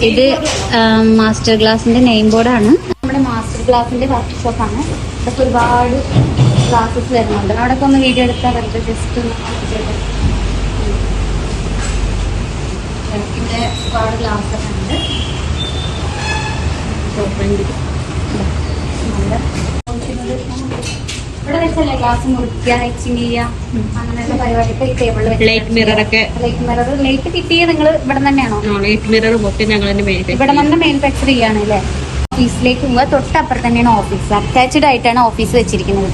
ഇത് മാസ്റ്റർ ഗ്ലാസിന്റെ നെയിം ബോർഡാണ്. നമ്മുടെ മാസ്റ്റർ ഗ്ലാസിന്റെ വർക്ക്ഷോപ്പാണ്. ഇതൊക്കെ ഒരുപാട് ക്ലാസ്സസ് വരുന്നുണ്ട്. അവിടെയൊക്കെ ഒന്ന് വീഡിയോ എടുത്താൽ വെറുതെ ജസ്റ്റ് ഒന്ന് ഇതിന്റെ ഒരുപാട് ഗ്ലാസ്സൊക്കെ ഉണ്ട്. ഇവിടെ വെച്ചല്ലേ ഗ്ലാസ് മുറിക്കുക, എച്ചിങ് ചെയ്യുക, അങ്ങനെയുള്ള പരിപാടിയൊക്കെ ഈ ടേബിളിൽ വെച്ച്. ലൈറ്റ് മിറർ ലൈറ്റ് ഫിറ്റ് ചെയ്ത് നിങ്ങൾ ഇവിടെ തന്നെയാണോ? ലൈറ്റ് മിറർ ഞങ്ങൾ ഇവിടെ തന്നെ മാനുഫാക്ചർ ചെയ്യാണ് അല്ലേ? ഓഫീസിലേക്ക് പോകുക. തൊട്ടപ്പുറത്ത് തന്നെയാണ് ഓഫീസ്. അറ്റാച്ച്ഡ് ആയിട്ടാണ് ഓഫീസ് വെച്ചിരിക്കുന്നത്.